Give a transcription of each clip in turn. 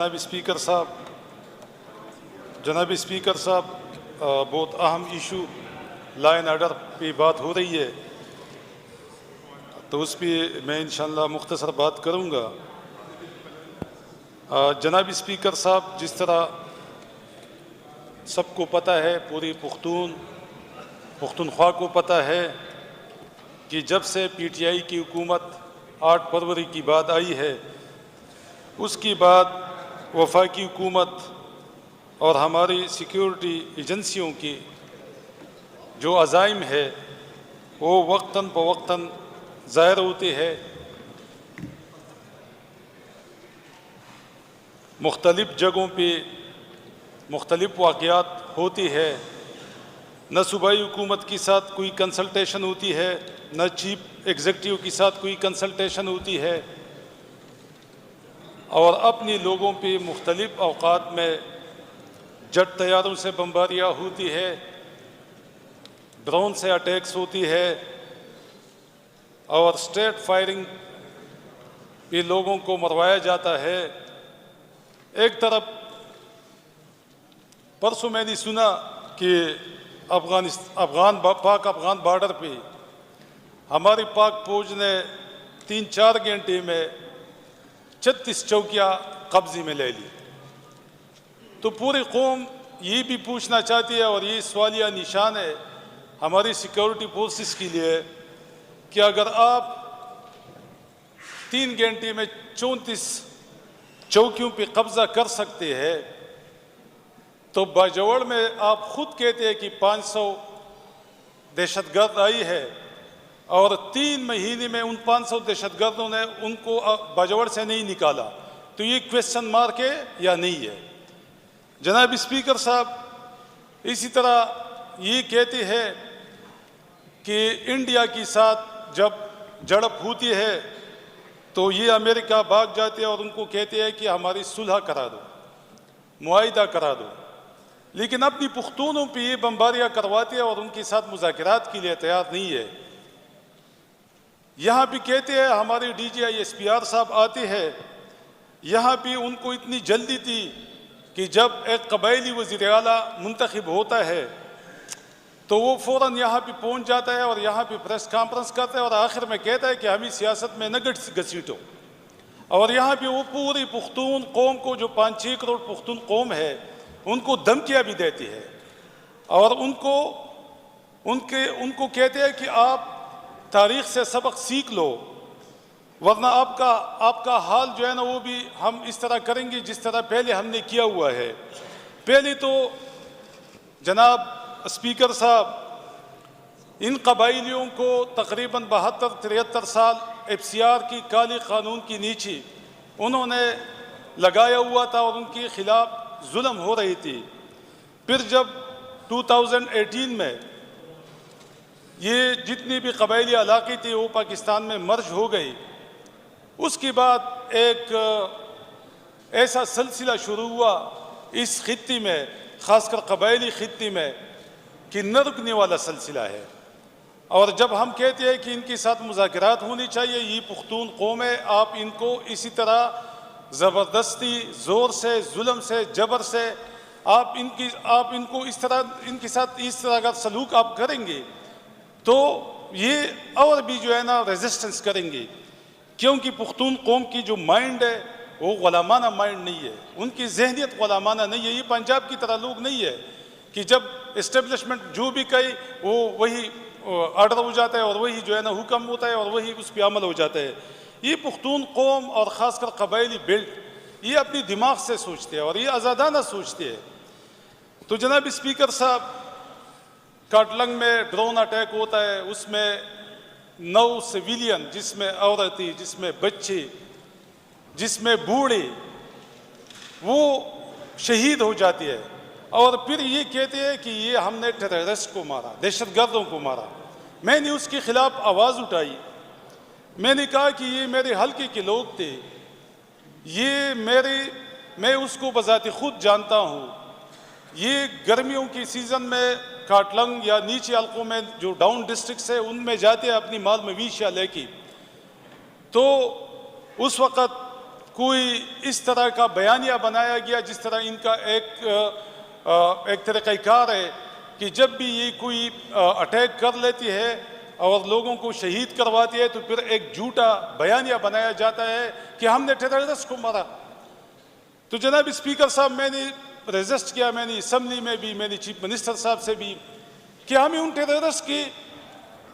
جناب اسپیکر صاحب بہت اہم ایشو لا اینڈ آرڈر پہ بات ہو رہی ہے، تو اس پہ میں انشاءاللہ مختصر بات کروں گا۔ جناب اسپیکر صاحب، جس طرح سب کو پتہ ہے، پوری پختونخوا کو پتہ ہے کہ جب سے پی ٹی آئی کی حکومت 8 فروری کی بعد آئی ہے، اس کی بعد وفاقی حکومت اور ہماری سیکیورٹی ایجنسیوں کی جو عزائم ہے وہ وقتاً فوقتاً ظاہر ہوتے ہیں۔ مختلف جگہوں پہ مختلف واقعات ہوتی ہے، نہ صوبائی حکومت کے ساتھ کوئی کنسلٹیشن ہوتی ہے، نہ چیف ایگزیکٹو کے ساتھ کوئی کنسلٹیشن ہوتی ہے، اور اپنی لوگوں پہ مختلف اوقات میں جٹ طیاروں سے بمباریاں ہوتی ہے، ڈرون سے اٹیکس ہوتی ہے، اور اسٹریٹ فائرنگ پہ لوگوں کو مروایا جاتا ہے۔ ایک طرف پرسوں میں نے سنا کہ پاک افغان بارڈر پہ ہماری پاک فوج نے 3-4 گھنٹے میں 36 چوکیاں قبضے میں لے لی۔ تو پوری قوم یہ بھی پوچھنا چاہتی ہے، اور یہ سوالیہ نشان ہے ہماری سیکورٹی فورسز کے لیے، کہ اگر آپ 3 گھنٹے میں 34 چوکیوں پہ قبضہ کر سکتے ہیں، تو باجوڑ میں آپ خود کہتے ہیں کہ 500 دہشت گرد آئی ہے، اور 3 مہینے میں ان 500 دہشت گردوں نے ان کو باجوڑ سے نہیں نکالا، تو یہ کویسچن مارک ہے یا نہیں ہے؟ جناب اسپیکر صاحب، اسی طرح یہ کہتے ہیں کہ انڈیا کے ساتھ جب جھڑپ ہوتی ہے تو یہ امریکہ بھاگ جاتے ہیں اور ان کو کہتے ہیں کہ ہماری صلح کرا دو، معاہدہ کرا دو، لیکن اپنی پختونوں پہ یہ بمباریاں کرواتے ہیں اور ان کے ساتھ مذاکرات کے لیے تیار نہیں ہے۔ یہاں بھی کہتے ہیں ہمارے D G I S P R صاحب آتے ہیں، یہاں بھی ان کو اتنی جلدی تھی کہ جب ایک قبائلی وزیر اعلیٰ منتخب ہوتا ہے تو وہ فوراً یہاں پہ پہنچ جاتا ہے اور یہاں پہ پریس کانفرنس کرتا ہے اور آخر میں کہتا ہے کہ ہمیں سیاست میں نہ گھسیٹو، اور یہاں پہ وہ پوری پختون قوم کو، جو 5-6 کروڑ پختون قوم ہے، ان کو دھمکیاں بھی دیتی ہے، اور ان کو کہتے ہیں کہ آپ تاریخ سے سبق سیکھ لو، ورنہ آپ کا حال جو ہے نا وہ بھی ہم اس طرح کریں گے جس طرح پہلے ہم نے کیا ہوا ہے۔ پہلے تو جناب اسپیکر صاحب، ان قبائلیوں کو تقریباً 72-73 سال ایف سی آر کی کالی قانون کی نیچے انہوں نے لگایا ہوا تھا اور ان کے خلاف ظلم ہو رہی تھی۔ پھر جب 2018 میں یہ جتنی بھی قبائلی علاقے تھے وہ پاکستان میں مرج ہو گئی، اس کے بعد ایک ایسا سلسلہ شروع ہوا اس خطے میں، خاص کر قبائلی خطے میں، کہ نہ رکنے والا سلسلہ ہے۔ اور جب ہم کہتے ہیں کہ ان کے ساتھ مذاکرات ہونی چاہیے، یہ پختون قوم ہے، آپ ان کو اسی طرح زبردستی، زور سے، ظلم سے، جبر سے آپ ان کو اس طرح، ان کے ساتھ اس طرح کا سلوک آپ کریں گے تو یہ اور بھی جو ہے نا ریزسٹنس کریں گے، کیونکہ پختون قوم کی جو مائنڈ ہے وہ غلامانہ مائنڈ نہیں ہے، ان کی ذہنیت غلامانہ نہیں ہے، یہ پنجاب کی طرح لوگ نہیں ہے کہ جب اسٹیبلشمنٹ جو بھی کہے وہ وہی آرڈر ہو جاتا ہے اور وہی جو ہے نا حکم ہوتا ہے اور وہی اس پہ عمل ہو جاتا ہے۔ یہ پختون قوم اور خاص کر قبائلی بیلٹ یہ اپنی دماغ سے سوچتے ہیں اور یہ آزادانہ سوچتے ہیں۔ تو جناب اسپیکر صاحب، کاٹلنگ میں ڈرون اٹیک ہوتا ہے، اس میں 9 سویلین، جس میں عورتیں، جس میں بچے، جس میں بوڑھے، وہ شہید ہو جاتی ہے، اور پھر یہ کہتے ہیں کہ یہ ہم نے ٹیررسٹ کو مارا، دہشت گردوں کو مارا۔ میں نے اس کے خلاف آواز اٹھائی، میں نے کہا کہ یہ میرے حلقے کے لوگ تھے، میں اس کو بذات خود جانتا ہوں، یہ گرمیوں کی سیزن میں کاٹلنگ یا نیچے حلقوں میں جو ڈاؤن ڈسٹرکٹس ہیں ان میں جاتے ہیں اپنی مال مویشیاں لے کے، تو اس وقت کوئی اس طرح کا بیانیہ بنایا گیا جس طرح ان کا ایک طریقہ کار ہے کہ جب بھی یہ کوئی اٹیک کر لیتی ہے اور لوگوں کو شہید کرواتی ہے تو پھر ایک جھوٹا بیانیہ بنایا جاتا ہے کہ ہم نے ٹیررسٹ کو مارا۔ تو جناب اسپیکر صاحب، میں نے ریزسٹ کیا، میں نے اسمبلی میں بھی، میں نے چیف منسٹر صاحب سے بھی، کہ ہمیں ان ٹیررسٹ کی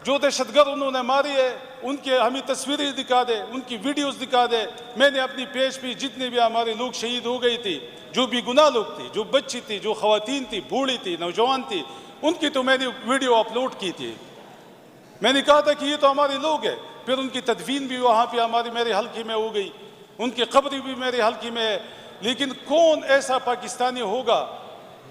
جو دہشت گرد انہوں نے ماری ہے ان کے ہمیں تصویریں دکھا دے، ان کی ویڈیوز دکھا دے۔ میں نے اپنی پیج پہ جتنے بھی ہمارے لوگ شہید ہو گئی تھی، جو بھی گناہ لوگ تھی، جو بچی تھی، جو خواتین تھی، بوڑھی تھی، نوجوان تھی، ان کی تو میں نے ویڈیو اپلوڈ کی تھی۔ میں نے کہا تھا کہ یہ تو ہمارے لوگ ہیں۔ پھر ان کی تدفین بھی وہاں پہ میرے حلقے میں ہو گئی، ان کی قبر بھی میرے حلقے میں ہے۔ لیکن کون ایسا پاکستانی ہوگا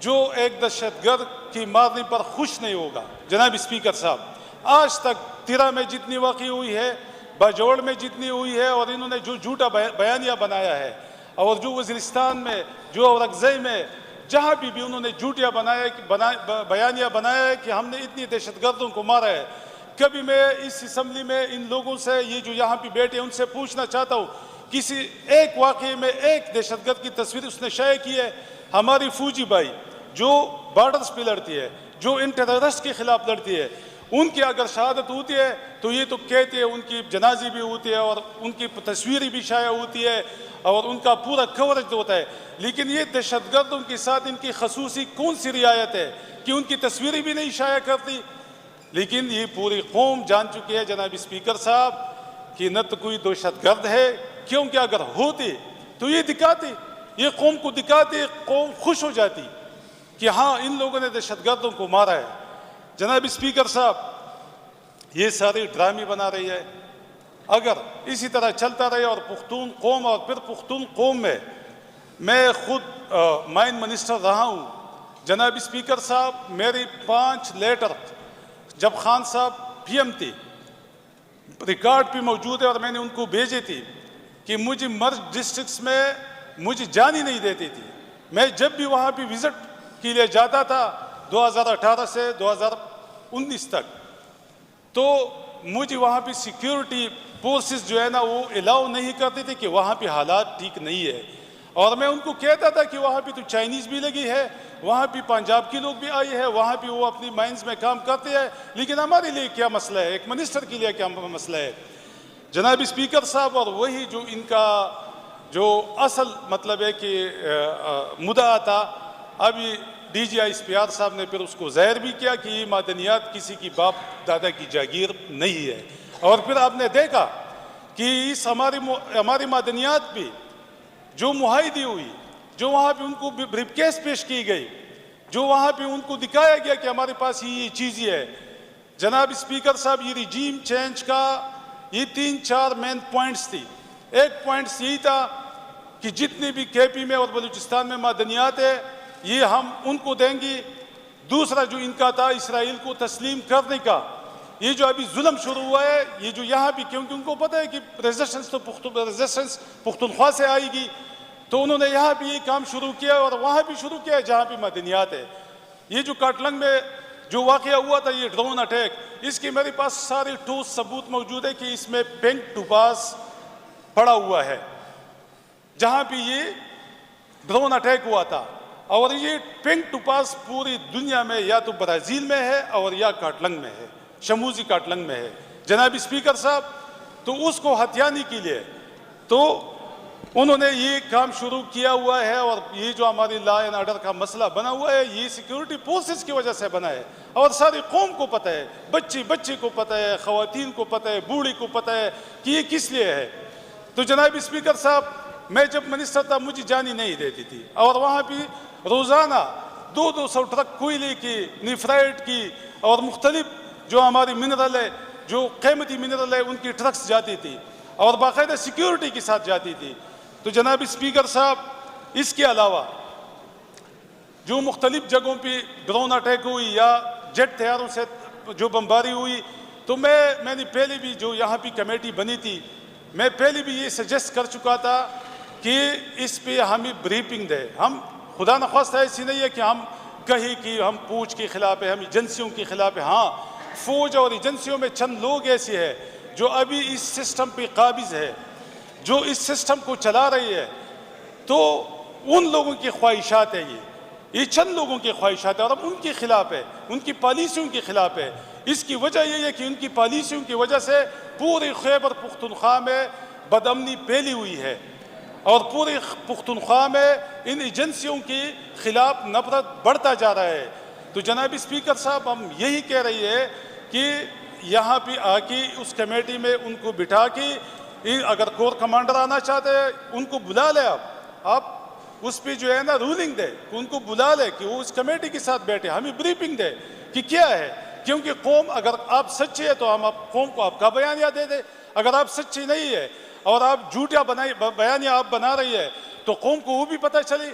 جو ایک دہشت گرد کی مارنے پر خوش نہیں ہوگا؟ جناب اسپیکر صاحب، آج تک تیرا میں جتنی واقعی ہوئی ہے، باجوڑ میں جتنی ہوئی ہے، اور انہوں نے جو جھوٹا بیانیہ بنایا ہے، اور جو وزیرستان میں، جو اورکزئی میں، جہاں بھی انہوں نے جھوٹیا بیانیہ بنایا ہے کہ ہم نے اتنی دہشت گردوں کو مارا ہے۔ کبھی میں اس اسمبلی میں ان لوگوں سے، یہ جو یہاں پہ بیٹھے ان سے پوچھنا چاہتا ہوں، کسی ایک واقعے میں ایک دہشت گرد کی تصویر اس نے شائع کی ہے؟ ہماری فوجی بھائی جو بارڈرز پہ لڑتی ہے، جو ان ٹیررسٹ کے خلاف لڑتی ہے، ان کی اگر شہادت ہوتی ہے تو یہ تو کہتے ہیں، ان کی جنازی بھی ہوتی ہے اور ان کی تصویریں بھی شائع ہوتی ہے اور ان کا پورا کوریج ہوتا ہے، لیکن یہ دہشت گردوں کے ساتھ ان کی خصوصی کون سی رعایت ہے کہ ان کی تصویریں بھی نہیں شائع کرتی؟ لیکن یہ پوری قوم جان چکی ہے جناب اسپیکر صاحب کہ نہ تو کوئی دہشت گرد ہے، کیونکہ اگر ہوتی تو یہ دکھاتی، یہ قوم کو دکھاتی، قوم خوش ہو جاتی کہ ہاں ان لوگوں نے دہشت گردوں کو مارا ہے۔ جناب اسپیکر صاحب، یہ ساری ڈرامے بنا رہی ہے۔ اگر اسی طرح چلتا رہے اور پختون قوم اور پھر پختون قوم میں خود مائن منسٹر رہا ہوں، جناب اسپیکر صاحب، میری 5 لیٹر جب خان صاحب پی ایم تھے ریکارڈ پہ موجود ہے اور میں نے ان کو بھیجے تھی کہ مجھے مرج ڈسٹرکٹس میں مجھے جان ہی نہیں دیتی تھی۔ میں جب بھی وہاں پہ وزٹ کے لیے جاتا تھا 2018 سے 2019 تک، تو مجھے وہاں پہ سیکیورٹی فورسز جو ہے نا وہ الاؤ نہیں کرتے تھے کہ وہاں پہ حالات ٹھیک نہیں ہے، اور میں ان کو کہتا تھا کہ وہاں پہ تو چائنیز بھی لگی ہے، وہاں پہ پنجاب کے لوگ بھی آئے ہیں، وہاں پہ وہ اپنی مائنز میں کام کرتے ہیں، لیکن ہمارے لیے کیا مسئلہ ہے؟ ایک منسٹر کے لیے کیا مسئلہ ہے؟ جناب اسپیکر صاحب، اور وہی جو ان کا جو اصل مطلب ہے کہ مدعا تھا، ابھی ڈی جی آئی اسپیار صاحب نے پھر اس کو ظاہر بھی کیا کہ یہ معدنیات کسی کی باپ دادا کی جاگیر نہیں ہے، اور پھر آپ نے دیکھا کہ اس ہماری معدنیات بھی جو معاہدے ہوئی، جو وہاں پہ ان کو بریف کیس پیش کی گئی، جو وہاں پہ ان کو دکھایا گیا کہ ہمارے پاس یہ چیز ہے۔ جناب اسپیکر صاحب، یہ ریجیم چینج کا یہ 3-4 مین پوائنٹس تھی۔ ایک پوائنٹس یہی تھا کہ جتنے بھی کے پی میں اور بلوچستان میں معدنیات ہے یہ ہم ان کو دیں گے۔ دوسرا جو ان کا تھا اسرائیل کو تسلیم کرنے کا، یہ جو ابھی ظلم شروع ہوا ہے، یہ جو یہاں بھی، کیونکہ ان کو پتہ ہے کہ ریزسٹنس پختونخوا سے آئے گی، تو انہوں نے یہاں بھی یہ کام شروع کیا اور وہاں بھی شروع کیا جہاں بھی معدنیات ہے۔ یہ جو کاٹلنگ میں جو واقعہ ہوا تھا، یہ ڈرون اٹیک، اس کی میرے پاس سارے ٹھوس ثبوت موجود ہے کہ اس میں پنک ٹوپاز پڑا ہوا ہے جہاں بھی یہ ڈرون اٹیک ہوا تھا، اور یہ پنک ٹوپاز پوری دنیا میں یا تو برازیل میں ہے اور یا کاٹلنگ میں ہے، شموزی کاٹلنگ میں ہے۔ جناب اسپیکر صاحب، تو اس کو ہتھیانے کے لیے تو انہوں نے یہ کام شروع کیا ہوا ہے، اور یہ جو ہماری لا اینڈ آرڈر کا مسئلہ بنا ہوا ہے یہ سیکیورٹی فورسز کی وجہ سے بنا ہے، اور ساری قوم کو پتہ ہے، بچے کو پتہ ہے، خواتین کو پتہ ہے، بوڑھی کو پتہ ہے کہ یہ کس لیے ہے۔ تو جناب اسپیکر صاحب، میں جب منسٹر تھا مجھے جانی نہیں دیتی تھی، اور وہاں پہ روزانہ 200 ٹرک کوئلے کی، نیفرائٹ کی اور مختلف جو ہماری منرل ہے، جو قیمتی منرل ہے، ان کی ٹرکس جاتی تھی اور باقاعدہ سیکیورٹی کے ساتھ جاتی تھی۔ تو جناب اسپیکر صاحب، اس کے علاوہ جو مختلف جگہوں پہ ڈرون اٹیک ہوئی یا جیٹ طیاروں سے جو بمباری ہوئی، تو میں نے پہلے بھی جو یہاں پہ کمیٹی بنی تھی، میں پہلے بھی یہ سجیسٹ کر چکا تھا کہ اس پہ ہمیں بریفنگ دے۔ ہم خدا نخواستہ ایسی نہیں ہے کہ ہم کہیں کہ ہم پوچھ کے خلاف ہے، ہم ایجنسیوں کے خلاف ہے۔ ہاں، فوج اور ایجنسیوں میں چند لوگ ایسے ہیں جو ابھی اس سسٹم پہ قابض ہے، جو اس سسٹم کو چلا رہی ہے تو ان لوگوں کی خواہشات ہے، یہ چند لوگوں کی خواہشات ہے اور اب ان کے خلاف ہے، ان کی پالیسیوں کے خلاف ہے۔ اس کی وجہ یہ ہے کہ ان کی پالیسیوں کی وجہ سے پورے خیبر پختونخوا میں بد امنی پھیلی ہوئی ہے اور پورے پختونخوا میں ان ایجنسیوں کے خلاف نفرت بڑھتا جا رہا ہے۔ تو جناب اسپیکر صاحب، ہم یہی کہہ رہی ہے کہ یہاں پہ آ کے اس کمیٹی میں ان کو بٹھا کے، اگر کور کمانڈر آنا چاہتے ہیں ان کو بلا لے، آپ اس پہ جو ہے نا رولنگ دے، ان کو بلا لے کہ وہ اس کمیٹی کے ساتھ بیٹھے، ہمیں بریفنگ دے کہ کیا ہے، کیونکہ قوم، اگر آپ سچے ہیں تو ہم قوم کو آپ کا بیانیہ دے دیں، اگر آپ سچی نہیں ہے اور آپ جھوٹا بیانیہ آپ بنا رہی ہے تو قوم کو وہ بھی پتہ چلے۔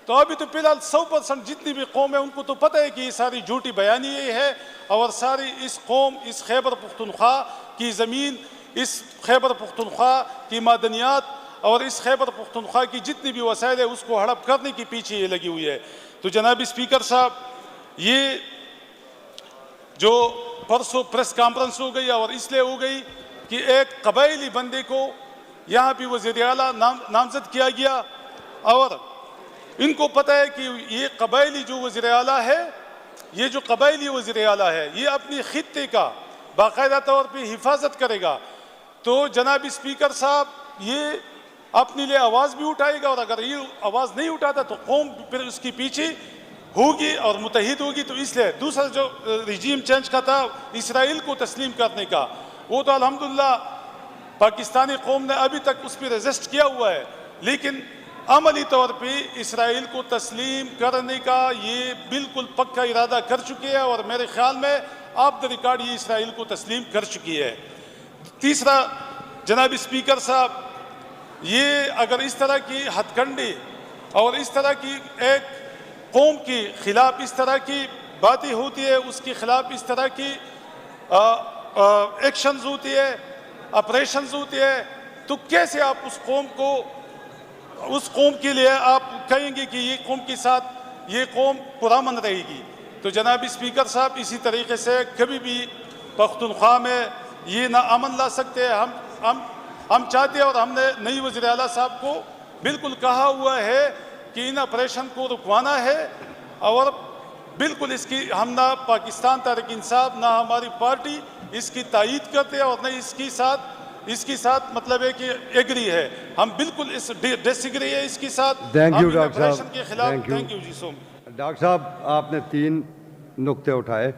تو ابھی تو فی الحال 100% جتنی بھی قوم ہے ان کو تو پتہ ہے کہ یہ ساری جھوٹی بیانیہ ہے اور ساری اس قوم، اس خیبر پختونخوا کی زمین، اس خیبر پختونخوا کی معدنیات اور اس خیبر پختونخوا کی جتنی بھی وسائل ہے اس کو ہڑپ کرنے کے پیچھے یہ لگی ہوئی ہے۔ تو جناب اسپیکر صاحب، یہ جو پرسوں پریس کانفرنس ہو گئی اور اس لیے ہو گئی کہ ایک قبائلی بندے کو یہاں پہ وزیر اعلیٰ نامزد کیا گیا اور ان کو پتہ ہے کہ یہ قبائلی جو وزیر اعلیٰ ہے، یہ جو قبائلی وزیر اعلیٰ ہے یہ اپنی خطے کا باقاعدہ طور پہ حفاظت کرے گا۔ تو جناب اسپیکر صاحب، یہ اپنے لیے آواز بھی اٹھائے گا اور اگر یہ آواز نہیں اٹھاتا تو قوم پھر اس کی پیچھے ہوگی اور متحد ہوگی۔ تو اس لیے دوسرا جو رجیم چینج کا تھا، اسرائیل کو تسلیم کرنے کا، وہ تو الحمدللہ پاکستانی قوم نے ابھی تک اس پہ ریزسٹ کیا ہوا ہے، لیکن عملی طور پہ اسرائیل کو تسلیم کرنے کا یہ بالکل پکا ارادہ کر چکی ہے اور میرے خیال میں آف دا ریکارڈ یہ اسرائیل کو تسلیم کر چکی ہے۔ تیسرا جناب اسپیکر صاحب، یہ اگر اس طرح کی ہتھ کنڈے اور اس طرح کی ایک قوم کے خلاف اس طرح کی باتیں ہوتی ہے، اس کے خلاف اس طرح کی ایکشنز ہوتی ہے، آپریشنز ہوتی ہے، تو کیسے آپ اس قوم کے لیے آپ کہیں گے کہ یہ قوم کے ساتھ یہ قوم پرامن رہے گی؟ تو جناب اسپیکر صاحب، اسی طریقے سے کبھی بھی پختونخوا میں یہ نہ امن لا سکتے ہیں۔ ہم چاہتے ہیں اور ہم نے نئی وزیر اعلیٰ صاحب کو بالکل کہا ہوا ہے کہ ان آپریشن کو رکوانا ہے اور بالکل اس کی ہم نہ پاکستان تحریک انصاف نہ ہماری پارٹی اس کی تائید کرتے اور نہ اس کے ساتھ مطلب ہے کہ ایگری ہے، ہم بالکل اس ڈس ایگری ہے اس کے ساتھ، ہم ان آپریشن کے خلاف۔ تھینک یو جی سو مچ۔ ڈاکٹر صاحب، آپ نے 3 نکتے اٹھائے۔